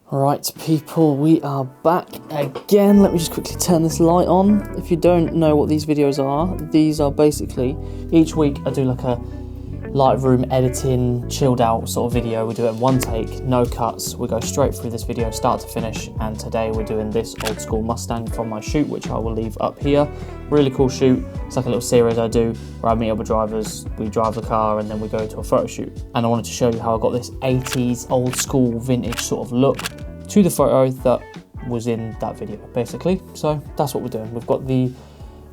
Right, people, we are back again. Let me just quickly turn this light on. If you don't know what these videos are, these are basically, each week I do like a Lightroom editing, chilled out sort of video. We do it in one take, no cuts. We go straight through this video, start to finish, and today we're doing this old school Mustang from my shoot, which I will leave up here. Really cool shoot. It's like a little series I do where I meet other drivers, we drive the car, and then we go to a photo shoot. And I wanted to show you how I got this 80s old school vintage sort of look to the photo that was in that video, basically. So that's what we're doing. We've got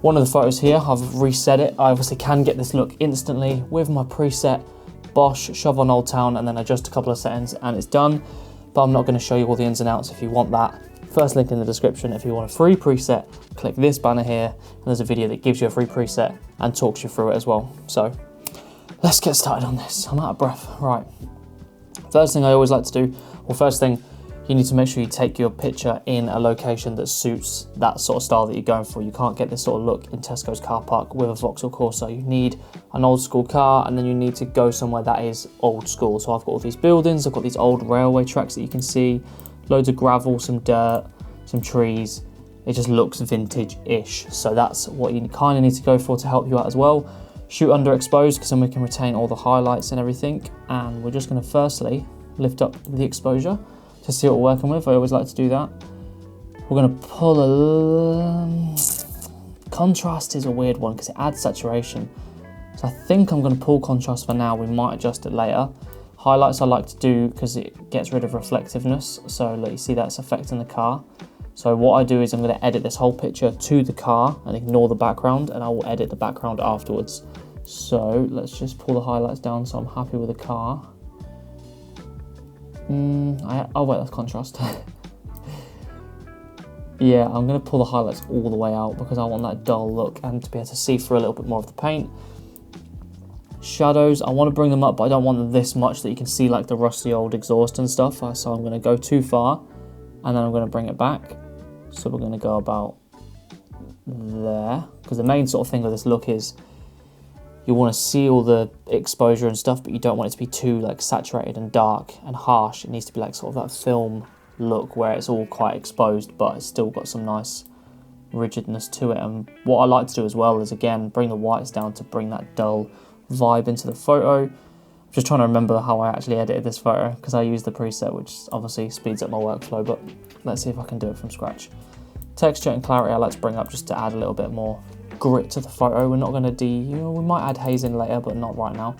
one of the photos here. I've reset it. I obviously can get this look instantly with my preset Bosch shove on Old Town and then adjust a couple of settings and it's done. But I'm not going to show you all the ins and outs. If you want that, first link in the description. If you want a free preset, click this banner here and there's a video that gives you a free preset and talks you through it as well. So let's get started on this. I'm out of breath. Right, first thing I always like to do, or first thing, you need to make sure you take your picture in a location that suits that sort of style that you're going for. You can't get this sort of look in Tesco's car park with a Vauxhall Corsa. You need an old school car and then you need to go somewhere that is old school. So I've got all these buildings, I've got these old railway tracks that you can see, loads of gravel, some dirt, some trees. It just looks vintage-ish. So that's what you kind of need to go for to help you out as well. Shoot underexposed because then we can retain all the highlights and everything. And we're just going to firstly lift up the exposure to see what we're working with. I always like to do that. We're going to pull a... Contrast is a weird one because it adds saturation. So I think I'm going to pull contrast for now. We might adjust it later. Highlights I like to do because it gets rid of reflectiveness. So like you see that's affecting the car. So what I do is I'm going to edit this whole picture to the car and ignore the background, and I will edit the background afterwards. So let's just pull the highlights down so I'm happy with the car. Oh wait, that's contrast. Yeah, I'm going to pull the highlights all the way out because I want that dull look and to be able to see through a little bit more of the paint. Shadows, I want to bring them up, but I don't want them this much that you can see like the rusty old exhaust and stuff. So I'm going to go too far and then I'm going to bring it back. So we're going to go about there, because the main sort of thing with this look is you want to see all the exposure and stuff, but you don't want it to be too like saturated and dark and harsh. It needs to be like sort of that film look where it's all quite exposed, but it's still got some nice rigidness to it. And what I like to do as well is, again, bring the whites down to bring that dull vibe into the photo. I'm just trying to remember how I actually edited this photo because I used the preset, which obviously speeds up my workflow, but let's see if I can do it from scratch. Texture and clarity I like to bring up just to add a little bit more grit to the photo. We're not going to we might add haze in later, but not right now.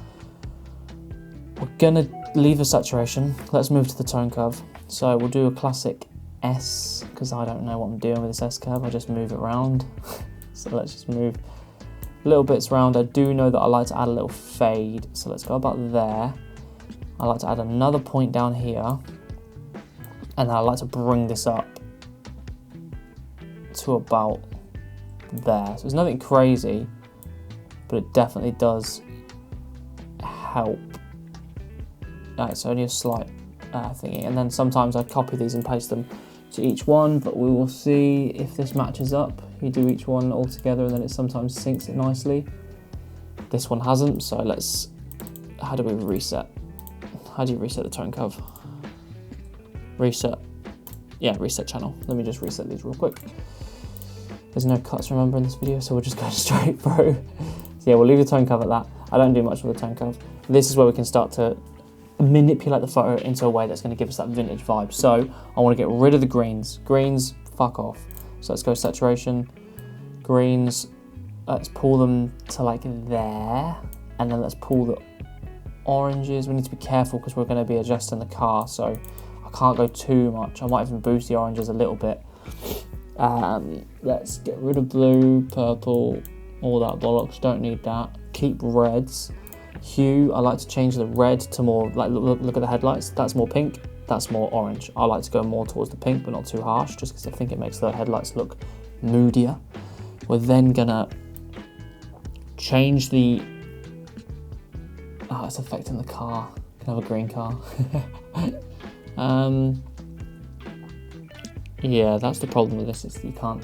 We're going to leave the saturation. Let's move to the tone curve. So we'll do a classic S, because I don't know what I'm doing with this S curve. I just move it around. So let's just move little bits around. I do know that I like to add a little fade, so let's go about there. I like to add another point down here, and then I like to bring this up to about there. So there's nothing crazy, but it definitely does help. It's only a slight thingy, and then sometimes I copy these and paste them to each one, but we will see if this matches up. You do each one all together and then it sometimes syncs it nicely. This one hasn't, so how do we reset? How do you reset the tone curve? Reset. Yeah, reset channel. Let me just reset these real quick. There's no cuts, remember, in this video, so we'll just go straight through. So yeah, we'll leave the tone curve at that. I don't do much with the tone curve. This is where we can start to manipulate the photo into a way that's going to give us that vintage vibe. So I want to get rid of the greens. Greens, fuck off. So let's go saturation, greens, let's pull them to like there, and then let's pull the oranges. We need to be careful because we're going to be adjusting the car, so I can't go too much. I might even boost the oranges a little bit. Let's get rid of blue, purple, all that bollocks, don't need that. Keep reds. Hue, I like to change the red to more, like look at the headlights, that's more pink, that's more orange. I like to go more towards the pink, but not too harsh, just because I think it makes the headlights look moodier. We're then gonna change the, it's affecting the car. You can have a green car. Yeah, that's the problem with this, is you can't,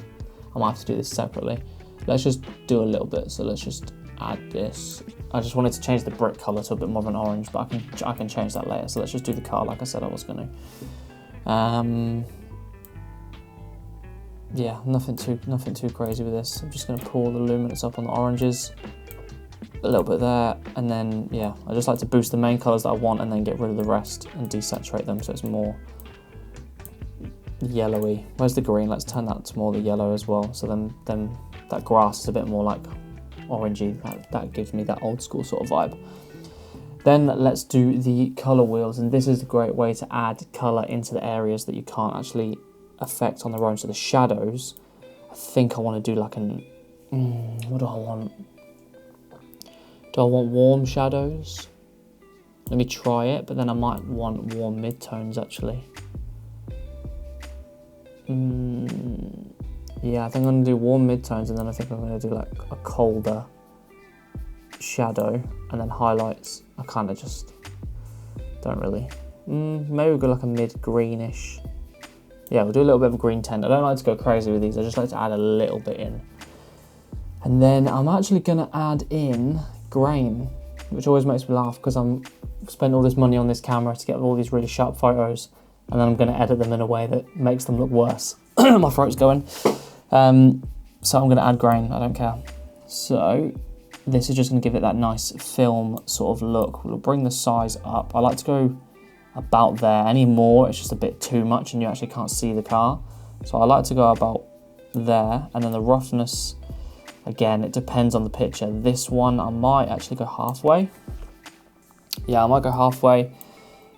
I might have to do this separately. Let's just do a little bit, so let's just add this. I just wanted to change the brick colour to a bit more of an orange, but I can change that later. So let's just do the car like I said I was going to. Yeah, nothing too crazy with this. I'm just going to pull the luminance up on the oranges, a little bit there, and then yeah, I just like to boost the main colours that I want and then get rid of the rest and desaturate them so it's more yellowy. Where's the green? Let's turn that to more the yellow as well. So then that grass is a bit more like orangey. That gives me that old school sort of vibe. Then let's do the colour wheels, and this is a great way to add colour into the areas that you can't actually affect on their own. So the shadows, I think I want to do like an, what do I want? Do I want warm shadows? Let me try it, but then I might want warm midtones actually. Yeah, I think I'm going to do warm midtones, and then I think I'm going to do like a colder shadow, and then highlights. I kind of just don't really. Maybe we'll go like a mid-greenish. Yeah, we'll do a little bit of a green tint. I don't like to go crazy with these. I just like to add a little bit in. And then I'm actually going to add in grain, which always makes me laugh because I'm spent all this money on this camera to get all these really sharp photos, and then I'm going to edit them in a way that makes them look worse. My throat's going. So I'm going to add grain. I don't care. So this is just going to give it that nice film sort of look. We'll bring the size up. I like to go about there. Any more, it's just a bit too much and you actually can't see the car. So I like to go about there, and then the roughness, again, it depends on the picture. This one, I might actually go halfway. Yeah, I might go halfway.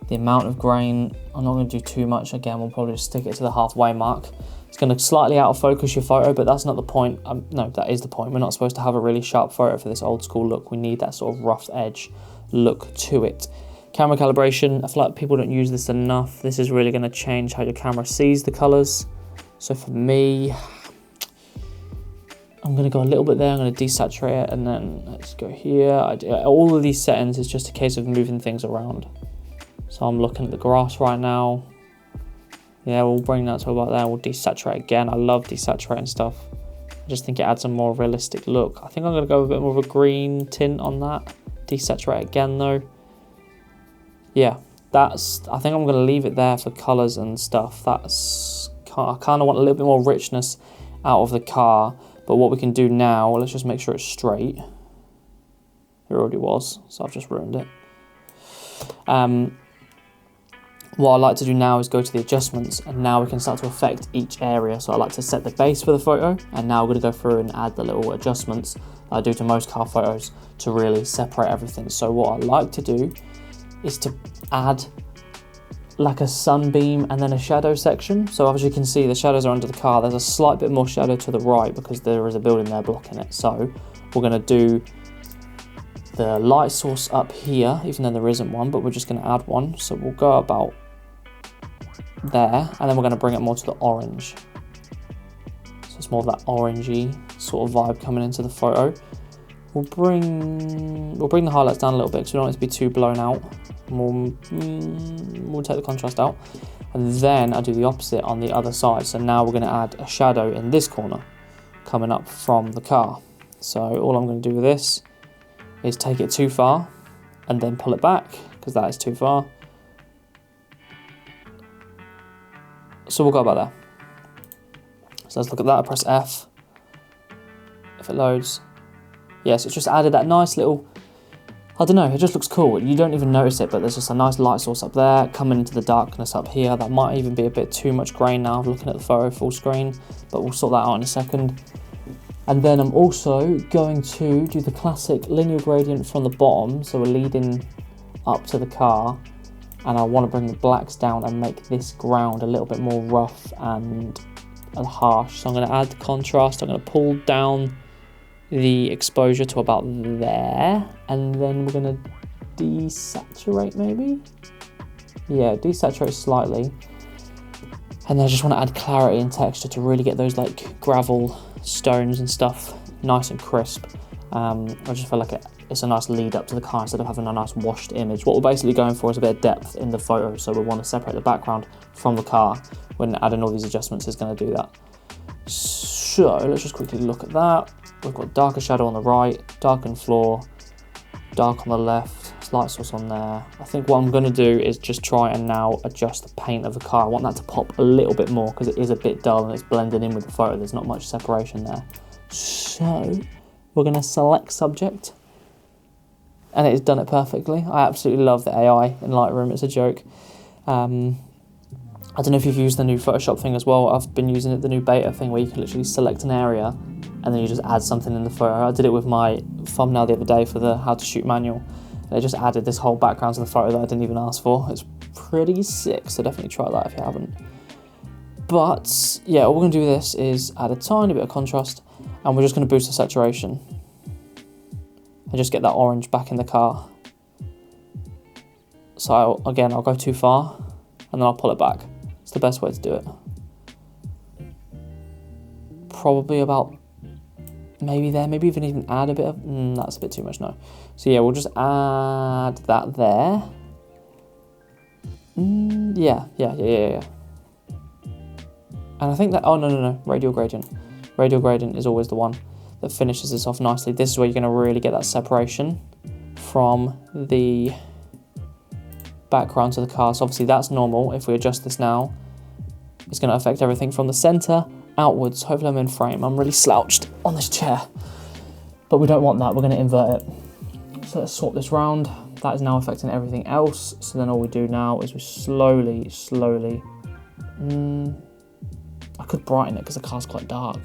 The amount of grain, I'm not going to do too much. Again, we'll probably just stick it to the halfway mark. It's going to slightly out of focus your photo, but that's not the point. No, that is the point. We're not supposed to have a really sharp photo for this old school look. We need that sort of rough edge look to it. Camera calibration, I feel like people don't use this enough. This is really going to change how your camera sees the colours. So for me, I'm going to go a little bit there. I'm going to desaturate it, and then let's go here. All of these settings is just a case of moving things around. So I'm looking at the grass right now. Yeah, we'll bring that to about there. We'll desaturate again. I love desaturating stuff. I just think it adds a more realistic look. I think I'm going to go a bit more of a green tint on that. Desaturate again though. Yeah, I think I'm going to leave it there for colours and stuff. I kind of want a little bit more richness out of the car. But what we can do now, let's just make sure it's straight. It already was, so I've just ruined it. What I like to do now is go to the adjustments, and now we can start to affect each area. So I like to set the base for the photo, and now we're going to go through and add the little adjustments that I do to most car photos to really separate everything. So what I like to do is to add like a sunbeam and then a shadow section. So as you can see, the shadows are under the car. There's a slight bit more shadow to the right because there is a building there blocking it. So we're going to do the light source up here, even though there isn't one, but we're just going to add one. So we'll go about there, and then we're going to bring it more to the orange. So it's more of that orangey sort of vibe coming into the photo. We'll bring the highlights down a little bit because we don't want it to be too blown out. We'll take the contrast out, and then I do the opposite on the other side. So now we're going to add a shadow in this corner coming up from the car. So all I'm going to do with this is take it too far and then pull it back because that is too far. So we'll go about there. So let's look at that. I press F if it loads. Yes, it's just added that nice little, I don't know, it just looks cool. You don't even notice it, but there's just a nice light source up there coming into the darkness up here. That might even be a bit too much grain now looking at the photo full screen, but we'll sort that out in a second. And then I'm also going to do the classic linear gradient from the bottom. So we're leading up to the car, and I want to bring the blacks down and make this ground a little bit more rough and harsh. So I'm going to add the contrast. I'm going to pull down the exposure to about there, and then we're going to desaturate maybe. Yeah, desaturate slightly. And then I just want to add clarity and texture to really get those like gravel stones and stuff nice and crisp. I just feel like it's a nice lead up to the car instead of having a nice washed image. What we're basically going for is a bit of depth in the photo, so we want to separate the background from the car. When adding all these adjustments is going to do that. So let's just quickly look at that. We've got darker shadow on the right, darken floor, dark on the left. It's light source on there. I think what I'm going to do is just try and now adjust the paint of the car. I want that to pop a little bit more because it is a bit dull and it's blended in with the photo. There's not much separation there. So we're going to select subject, and it's done it perfectly. I absolutely love the AI in Lightroom. It's a joke. I don't know if you've used the new Photoshop thing as well. I've been using it, the new beta thing, where you can literally select an area and then you just add something in the photo. I did it with my thumbnail the other day for the how to shoot manual. And it just added this whole background to the photo that I didn't even ask for. It's pretty sick, so definitely try that if you haven't. But yeah, all we're gonna do with this is add a tiny bit of contrast, and we're just gonna boost the saturation and just get that orange back in the car. So again, I'll go too far and then I'll pull it back. It's the best way to do it. Probably about maybe there, maybe even add a bit of, that's a bit too much, no. So yeah, we'll just add that there. Yeah. And I think that, oh no, radial gradient. Radial gradient is always the one that finishes this off nicely. This is where you're gonna really get that separation from the background to the car. So obviously that's normal. If we adjust this now, it's gonna affect everything from the center outwards. Hopefully I'm in frame. I'm really slouched on this chair, but we don't want that. We're gonna invert it. So let's swap this round. That is now affecting everything else. So then all we do now is we slowly, I could brighten it because the car's quite dark.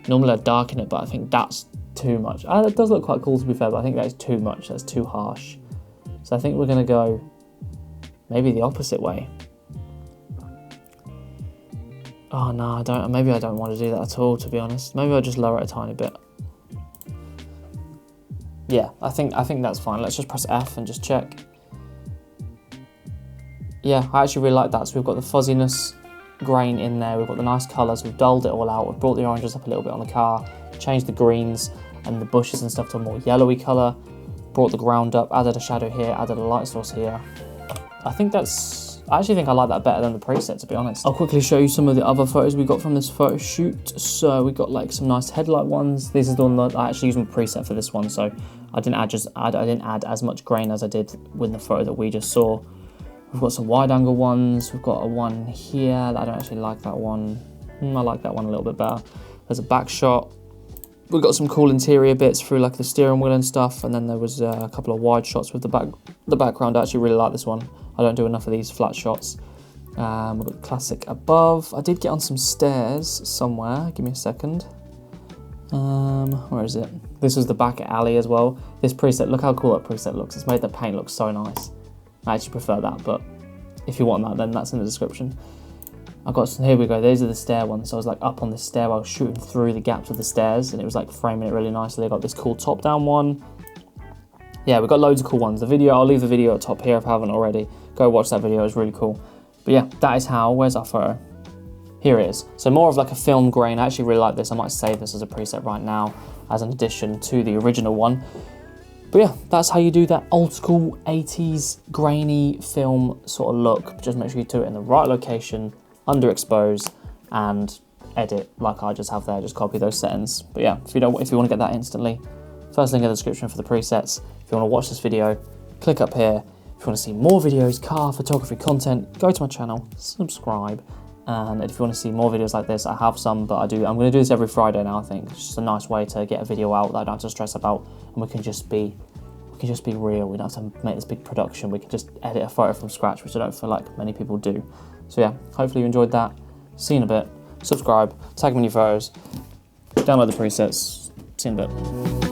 Normally I'd darken it, but I think that's too much. It does look quite cool to be fair, but I think that is too much. That's too harsh. So I think we're gonna go maybe the opposite way. Oh no, maybe I don't want to do that at all, to be honest. Maybe I'll just lower it a tiny bit. Yeah, I think that's fine. Let's just press F and just check. Yeah, I actually really like that. So we've got the fuzziness grain in there, we've got the nice colours, we've dulled it all out, we've brought the oranges up a little bit on the car, changed the greens and the bushes and stuff to a more yellowy colour, brought the ground up, added a shadow here, added a light source here. I actually think I like that better than the preset, to be honest. I'll quickly show you some of the other photos we got from this photo shoot. So we got like some nice headlight ones. This is the one that I actually used my preset for this one, so I didn't add as much grain as I did with the photo that we just saw. We've got some wide angle ones. We've got a one here. I don't actually like that one. I like that one a little bit better. There's a back shot. We've got some cool interior bits through like the steering wheel and stuff. And then there was a couple of wide shots with the background. I actually really like this one. I don't do enough of these flat shots. We've got the classic above. I did get on some stairs somewhere. Give me a second. Where is it? This was the back alley as well. This preset, look how cool that preset looks. It's made the paint look so nice. I actually prefer that, but if you want that, then that's in the description. I've got some, here we go, these are the stair ones. So I was like up on this stairwell shooting through the gaps of the stairs, and it was like framing it really nicely. I got this cool top down one. Yeah, we've got loads of cool ones. The video, I'll leave the video at the top here if I haven't already. Go watch that video, it's really cool. But yeah, that is how, where's our photo? Here it is. So more of like a film grain. I actually really like this. I might save this as a preset right now as an addition to the original one. But yeah, that's how you do that old school 80s grainy film sort of look. Just make sure you do it in the right location, underexpose, and edit like I just have there. Just copy those settings. But yeah, if you want to get that instantly, first link in the description for the presets. If you want to watch this video, click up here. If you want to see more videos, car photography content, go to my channel, subscribe. And if you want to see more videos like this, I have some, but I'm going to do this every Friday now, I think. It's just a nice way to get a video out that I don't have to stress about, and we can just be real. We don't have to make this big production. We can just edit a photo from scratch, which I don't feel like many people do. So yeah, hopefully you enjoyed that. See you in a bit. Subscribe, tag me in your photos, download the presets. See you in a bit.